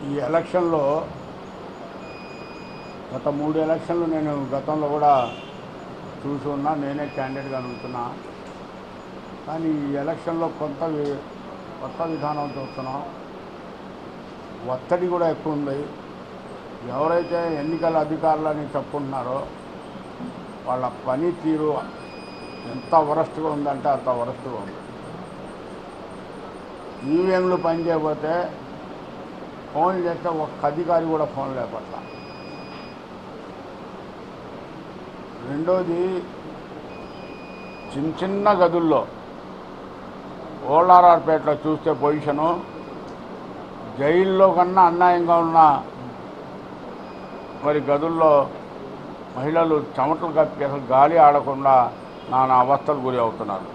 ఈ ఎలక్షన్లో గత 3 ఎలక్షన్లు నేను గతంలో కూడా చూసి ఉన్నా, నేనే క్యాండిడేట్గా ఉంటున్నా. కానీ ఈ ఎలక్షన్లో కొత్త విధానం చూస్తున్నాం. ఒత్తిడి కూడా ఎక్కువ ఉంది. ఎవరైతే ఎన్నికల అధికారులని చెప్పుకుంటున్నారో వాళ్ళ పనితీరు ఎంత వరస్ట్గా ఉందంటే అంత వరస్ట్గా ఉంది. ఈవీఎంలు పనిచేయకపోతే ఫోన్ చేస్తే ఒక్క అధికారి కూడా ఫోన్ లేపట్ల. రెండోది, చిన్న గదుల్లో ఓల్ఆర్ఆర్పేటలో చూస్తే పొజిషను జైల్లో కన్నా అన్యాయంగా ఉన్న మరి గదుల్లో మహిళలు చెమటలు కప్పి అసలు గాలి ఆడకుండా నానా అవస్థలు గురి అవుతున్నారు.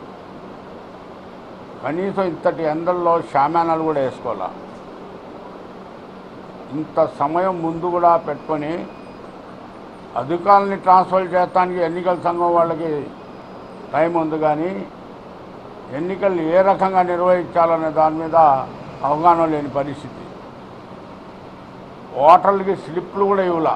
కనీసం ఇంతటి ఎండల్లో షామానాలు కూడా వేసుకోవాలా. ఇంత సమయం ముందు కూడా పెట్టుకొని అధికారులని ట్రాన్స్ఫర్ చేయడానికి ఎన్నికల సంఘం వాళ్ళకి టైం ఉంది, కానీ ఎన్నికలు ఏ రకంగా నిర్వహించాలనే దాని మీద అవగాహన లేని పరిస్థితి. ఓటర్లకి స్లిప్లు కూడా ఇవ్వాల.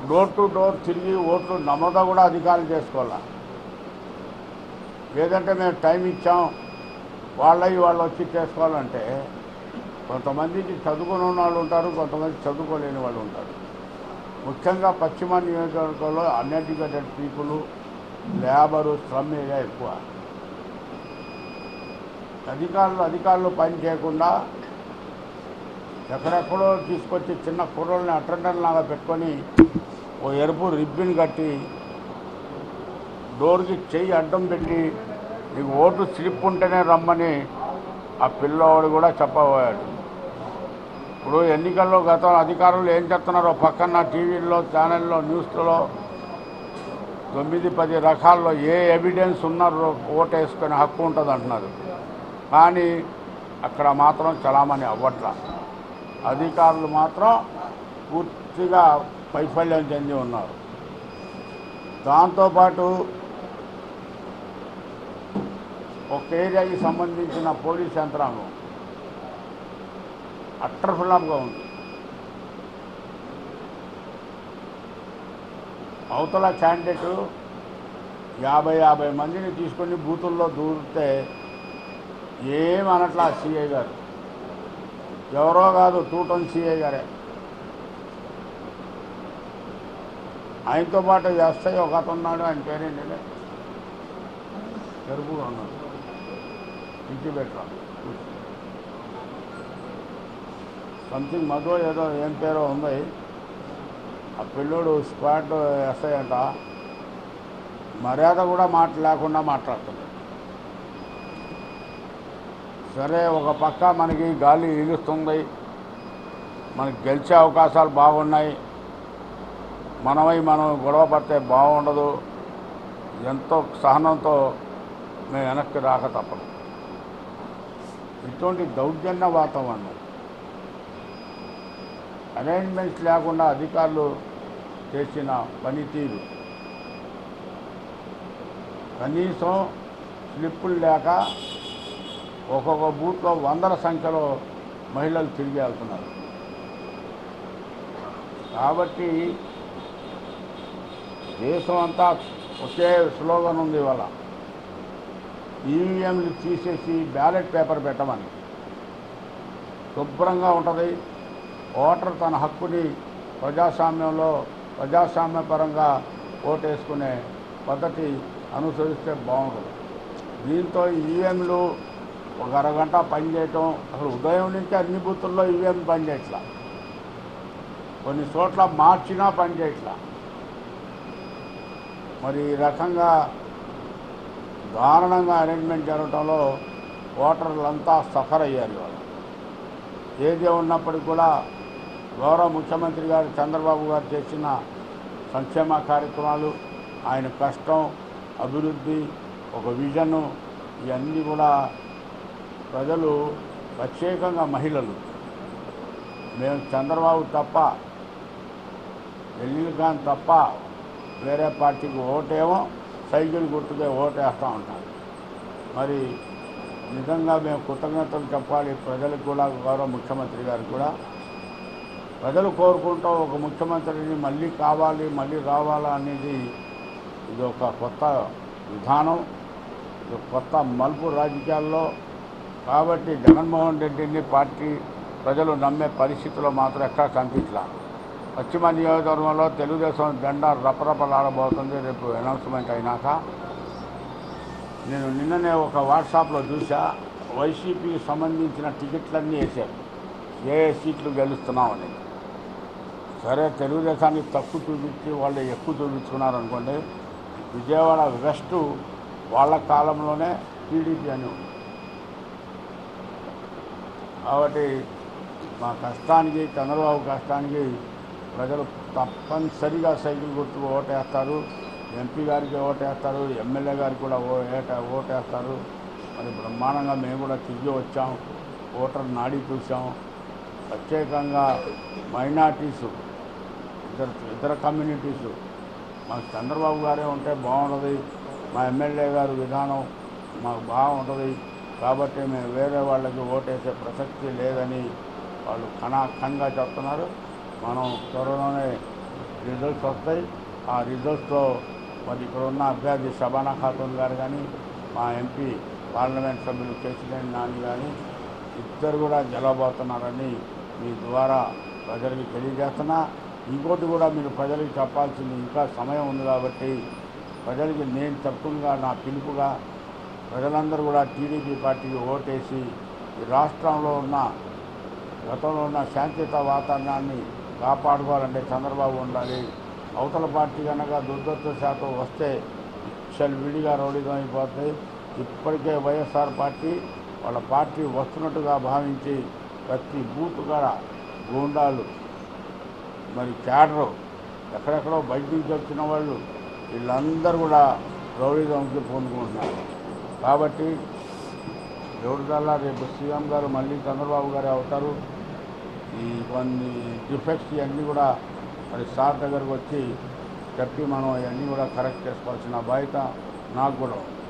డోర్ టు డోర్ తిరిగి ఓట్లు నమోదు కూడా అధికారులు చేసుకోవాలా. లేదంటే మేము టైం ఇచ్చాం వాళ్ళు వచ్చి చేసుకోవాలంటే కొంతమందికి చదువుకుని ఉన్న వాళ్ళు ఉంటారు, కొంతమంది చదువుకోలేని వాళ్ళు ఉంటారు. ముఖ్యంగా పశ్చిమ నియోజకవర్గంలో uneducated people, labour, slum area ఎక్కువ. అధికారులు పని చేయకుండా ఎక్కడెక్కడో తీసుకొచ్చి చిన్న కుర్రోళ్ళని అటెండర్ లాగా పెట్టుకొని ఓ ఎరుపు రిబ్బన్ కట్టి డోర్కి చెయ్యి అడ్డం పెట్టి నీకు ఓటు స్లిప్ ఉంటేనే రమ్మని ఆ పిల్లవాడు కూడా చెప్పబోయాడు. ఇప్పుడు ఎన్నికల్లో గత అధికారులు ఏం చెప్తున్నారో పక్కన టీవీల్లో, ఛానల్లో, న్యూస్లలో 9-10 రకాల్లో ఏ ఎవిడెన్స్ ఉన్నారో ఓటు వేసుకునే హక్కు ఉంటుంది అంటున్నారు. కానీ అక్కడ మాత్రం చలామణి అవ్వట్ల. అధికారులు మాత్రం పూర్తిగా వైఫల్యం చెంది ఉన్నారు. దాంతోపాటు ఒక ఏరియాకి సంబంధించిన పోలీస్ యంత్రాంగం అట్రఫిలాప్గా ఉంది. అవతల క్యాండిడేటు 50 మందిని తీసుకొని బూతుల్లో దూరితే ఏమనట్లా సిఐ గారు. ఎవరో కాదు, టూటన్ సిఐ గారే. ఆయనతో పాటు ఎస్ఐ ఒక అతను ఉన్నాడు, ఆయన పేరేంటంటే ఎరుపుగా ఉన్నాడు, ఇంటి పెట్టరా సంథింగ్ మధు ఏదో ఏం పేరో ఉంది. ఆ పిల్లోడు స్క్వాడ్ ఎస్ఐ అంట. మర్యాద కూడా లేకుండా మాట్లాడుతున్నాడు. సరే, ఒక పక్క మనకి గాలి ఈలుస్తుంది, మనకి గెలిచే అవకాశాలు బాగున్నాయి, మనం గొడవ పడితే బాగుండదు, ఎంతో సహనంతో మేము వెనక్కి రాక తప్పదు. ఇటువంటి దౌర్జన్య వాతావరణం, అరేంజ్మెంట్స్ లేకుండా అధికారులు చేసిన పనితీరు, కనీసం స్లిప్పులు లేక ఒక్కొక్క బూత్లో 100ల సంఖ్యలో మహిళలు తిరిగి వెళ్తున్నారు. కాబట్టి దేశం అంతా ఒకే స్లోగన్ ఉంది ఇవాళ, ఈవీఎంలు తీసేసి బ్యాలెట్ పేపర్ పెట్టమని. శుభ్రంగా ఉంటుంది. ఓటర్ తన హక్కుని ప్రజాస్వామ్యపరంగా ఓటేసుకునే పద్ధతి అనుసరిస్తే బాగుంటుంది. దీంతో ఈవీఎంలు ఒక అరగంట పనిచేయటం, అసలు ఉదయం నుంచి అన్ని బూతుల్లో ఈవీఎం పనిచేయట్లా, కొన్ని చోట్ల మార్చినా పనిచేయట్లా. మరి ఈ రకంగా దారుణంగా అరేంజ్మెంట్ జరగడంలో ఓటర్లంతా సఫర్ అయ్యారు. వాళ్ళు ఏదే ఉన్నప్పటికీ కూడా గౌరవ ముఖ్యమంత్రి గారు చంద్రబాబు గారు చేసిన సంక్షేమ కార్యక్రమాలు, ఆయన కష్టం, అభివృద్ధి, ఒక విజను, ఇవన్నీ కూడా ప్రజలు, ప్రత్యేకంగా మహిళలు, మేము చంద్రబాబు తప్ప, ఎల్లి ఖాన్ తప్ప వేరే పార్టీకి ఓటేమో సైకిల్ గుర్తుకే ఓటేస్తూ ఉంటారు. మరి నిజంగా మేము కృతజ్ఞతలు చెప్పాలి ప్రజలకు కూడా, గౌరవ ముఖ్యమంత్రి గారికి కూడా. ప్రజలు కోరుకుంటూ ఒక ముఖ్యమంత్రిని మళ్ళీ కావాలి, మళ్ళీ రావాలా అనేది ఇది ఒక కొత్త విధానం, ఇది కొత్త మలుపు రాజకీయాల్లో. కాబట్టి జగన్మోహన్ రెడ్డిని పార్టీ ప్రజలు నమ్మే పరిస్థితుల్లో మాత్రం ఎక్కడ కనిపించలా. పశ్చిమ నియోజకవర్గంలో తెలుగుదేశం జెండా రపరపలాడబోతుంది రేపు అనౌన్స్మెంట్ అయినాక. నేను నిన్ననే ఒక వాట్సాప్లో చూసా, వైసీపీకి సంబంధించిన టికెట్లన్నీ వేశారు, ఏ సీట్లు గెలుస్తున్నామని. సరే, తెలుగుదేశానికి తక్కువ చూపించి వాళ్ళు ఎక్కువ చూపించుకున్నారనుకోండి. విజయవాడ వెస్ట్ వాళ్ళ కాలంలోనే టీడీపీ అని ఉంది. కాబట్టి మా కష్టానికి, చంద్రబాబు కష్టానికి ప్రజలు తప్పనిసరిగా సైకిల్ గుర్తుకు ఓటేస్తారు. ఎంపీ గారికి ఓటేస్తారు, ఎమ్మెల్యే గారికి కూడా ఓటేస్తారు. మరి బ్రహ్మాండంగా మేము కూడా తిరిగి వచ్చాం, ఓటర్ నాడి చూసాం. ప్రత్యేకంగా మైనార్టీసు, ఇతర కమ్యూనిటీసు మాకు చంద్రబాబు గారే ఉంటే బాగుంటుంది, మా ఎమ్మెల్యే గారి విధానం మాకు బాగుంటుంది, కాబట్టి మేము వేరే వాళ్ళకి ఓటేసే ప్రసక్తి లేదని వాళ్ళు ఖంగా చెప్తున్నారు. మనం త్వరలోనే రిజల్ట్స్ వస్తాయి. ఆ రిజల్ట్స్లో మరి ఇక్కడ ఉన్న అభ్యర్థి షబానా ఖాతూన్ గారు కానీ, మా ఎంపీ పార్లమెంట్ సభ్యులు కేశినేని నాని కానీ ఇద్దరు కూడా గెలవబోతున్నారని మీ ద్వారా ప్రజలకి తెలియజేస్తున్నా. ఇంకోటి కూడా మీరు ప్రజలకు చెప్పాల్సింది, ఇంకా సమయం ఉంది కాబట్టి ప్రజలకి నేను చెప్తుండగా నా పిలుపుగా ప్రజలందరూ కూడా టీడీపీ పార్టీకి ఓటేసి ఈ రాష్ట్రంలో ఉన్న గతంలో ఉన్న శాంతియుత వాతావరణాన్ని కాపాడుకోవాలంటే చంద్రబాబు ఉండాలి. అవతల పార్టీ కనుక దుర్దృష్టశాతం వస్తే విడిగా రౌడీగా అయిపోతాయి. ఇప్పటికే వైఎస్ఆర్ పార్టీ వాళ్ళ పార్టీ వస్తున్నట్టుగా భావించి ప్రతి బూత్ కూడా గూండాలు, మరి క్యాడరు, ఎక్కడెక్కడో బయట నుంచి వచ్చిన వాళ్ళు వీళ్ళందరూ కూడా రౌడీజంకి పూనుకుంటున్నారు. కాబట్టి ఎవరిదల్లా రేపు సీఎం గారు మళ్ళీ చంద్రబాబు గారే అవుతారు. ఈ కొన్ని డిఫెక్ట్స్ ఇవన్నీ కూడా మరి సార్ దగ్గరకు వచ్చి చెప్పి మనం ఇవన్నీ కూడా కరెక్ట్ చేసుకోవాల్సిన బాధ్యత నాకు కూడా ఉంది.